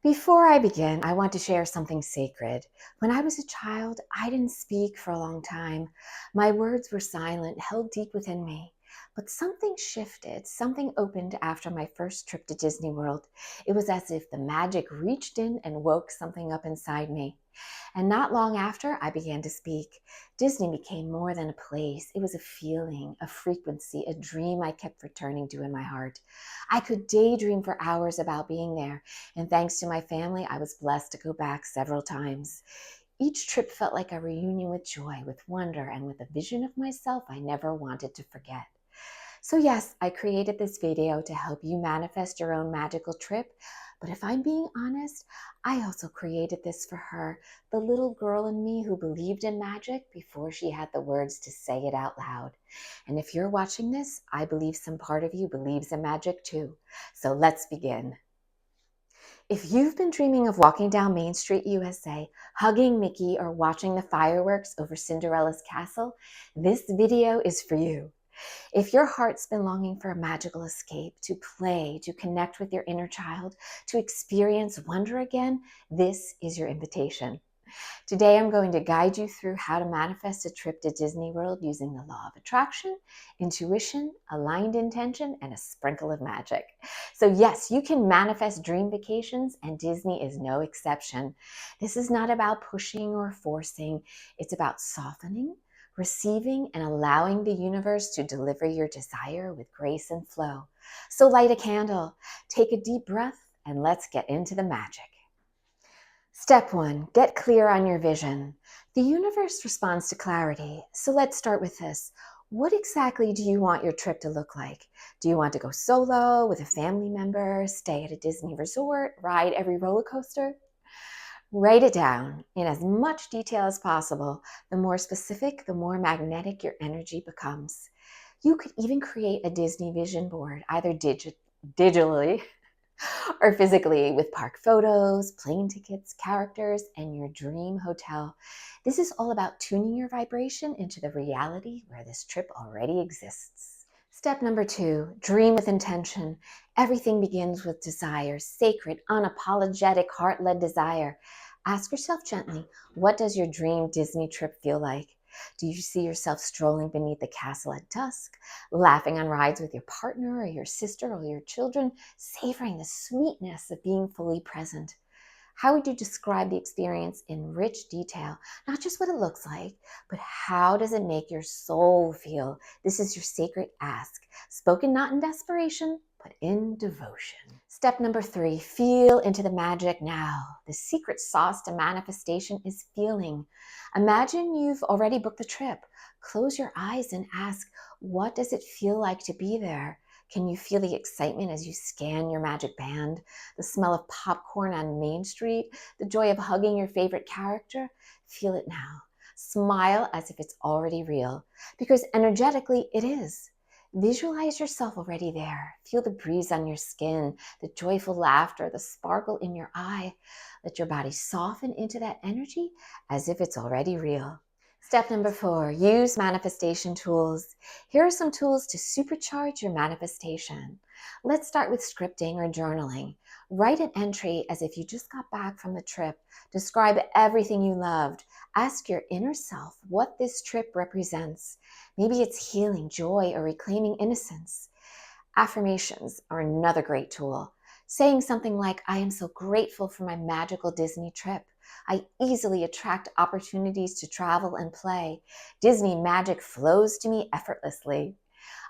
Before I begin, I want to share something sacred. When I was a child, I didn't speak for a long time. My words were silent, held deep within me. But something shifted, something opened after my first trip to Disney World. It was as if the magic reached in and woke something up inside me. And not long after, I began to speak. Disney became more than a place. It was a feeling, a frequency, a dream I kept returning to in my heart. I could daydream for hours about being there, and thanks to my family, I was blessed to go back several times. Each trip felt like a reunion with joy, with wonder, and with a vision of myself I never wanted to forget. So yes, I created this video to help you manifest your own magical trip. But if I'm being honest, I also created this for her, the little girl in me who believed in magic before she had the words to say it out loud. And if you're watching this, I believe some part of you believes in magic too. So let's begin. If you've been dreaming of walking down Main Street, USA, hugging Mickey, or watching the fireworks over Cinderella's castle, this video is for you. If your heart's been longing for a magical escape, to play, to connect with your inner child, to experience wonder again, this is your invitation. Today, I'm going to guide you through how to manifest a trip to Disney World using the law of attraction, intuition, aligned intention, and a sprinkle of magic. So yes, you can manifest dream vacations, and Disney is no exception. This is not about pushing or forcing. It's about softening, receiving, and allowing the universe to deliver your desire with grace and flow. So light a candle, take a deep breath, and let's get into the magic. Step 1, get clear on your vision. The universe responds to clarity. So let's start with this. What exactly do you want your trip to look like? Do you want to go solo, with a family member, stay at a Disney resort, ride every roller coaster? Write it down in as much detail as possible. The more specific, the more magnetic your energy becomes. You could even create a Disney vision board, either digitally or physically, with park photos, plane tickets, characters, and your dream hotel. This is all about tuning your vibration into the reality where this trip already exists. Step number 2, dream with intention. Everything begins with desire, sacred, unapologetic, heart-led desire. Ask yourself gently, what does your dream Disney trip feel like? Do you see yourself strolling beneath the castle at dusk, laughing on rides with your partner or your sister or your children, savoring the sweetness of being fully present? How would you describe the experience in rich detail? Not just what it looks like, but how does it make your soul feel? This is your sacred ask, spoken not in desperation, but in devotion. Step number 3, feel into the magic now. The secret sauce to manifestation is feeling. Imagine you've already booked the trip. Close your eyes and ask, what does it feel like to be there? Can you feel the excitement as you scan your magic band? The smell of popcorn on Main Street? The joy of hugging your favorite character? Feel it now. Smile as if it's already real, because energetically it is. Visualize yourself already there. Feel the breeze on your skin, the joyful laughter, the sparkle in your eye. Let your body soften into that energy as if it's already real. Step number 4, use manifestation tools. Here are some tools to supercharge your manifestation. Let's start with scripting or journaling. Write an entry as if you just got back from the trip. Describe everything you loved. Ask your inner self what this trip represents. Maybe it's healing, joy, or reclaiming innocence. Affirmations are another great tool. Saying something like, I am so grateful for my magical Disney trip. I easily attract opportunities to travel and play. Disney magic flows to me effortlessly.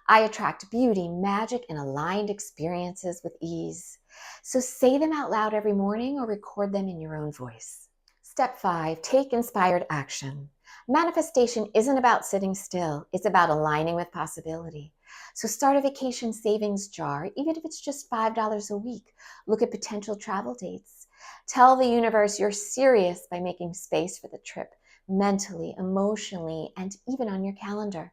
I attract beauty, magic, and aligned experiences with ease. So say them out loud every morning or record them in your own voice. Step 5, take inspired action. Manifestation isn't about sitting still. It's about aligning with possibility. So start a vacation savings jar, even if it's just $5 a week. Look at potential travel dates. Tell the universe you're serious by making space for the trip, mentally, emotionally, and even on your calendar.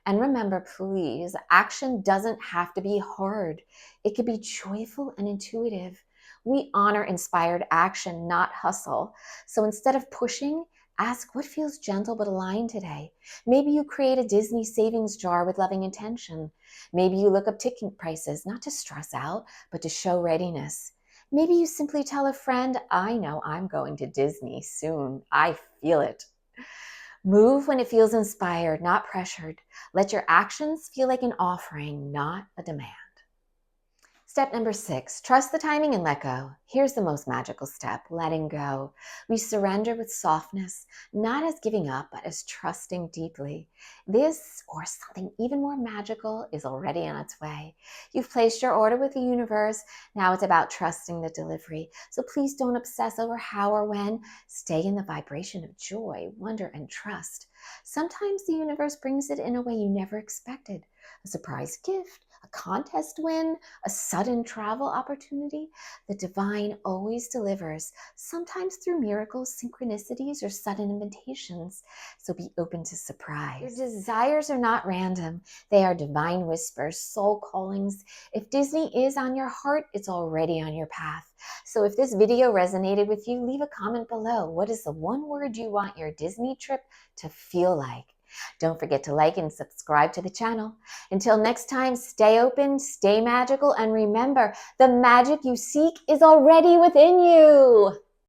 And remember, please, action doesn't have to be hard. It can be joyful and intuitive. We honor inspired action, not hustle. So instead of pushing, ask what feels gentle but aligned today. Maybe you create a Disney savings jar with loving intention. Maybe you look up ticket prices, not to stress out, but to show readiness. Maybe you simply tell a friend, I know I'm going to Disney soon. I feel it. Move when it feels inspired, not pressured. Let your actions feel like an offering, not a demand. Step number 6, trust the timing and let go. Here's the most magical step, letting go. We surrender with softness, not as giving up, but as trusting deeply. This, or something even more magical, is already on its way. You've placed your order with the universe. Now it's about trusting the delivery. So please don't obsess over how or when. Stay in the vibration of joy, wonder, and trust. Sometimes the universe brings it in a way you never expected. A surprise gift, a contest win, a sudden travel opportunity. The divine always delivers, sometimes through miracles, synchronicities, or sudden invitations. So be open to surprise. Your desires are not random. They are divine whispers, soul callings. If Disney is on your heart, it's already on your path. So if this video resonated with you, leave a comment below. What is the one word you want your Disney trip to feel like? Don't forget to like and subscribe to the channel. Until next time, stay open, stay magical, and remember, the magic you seek is already within you.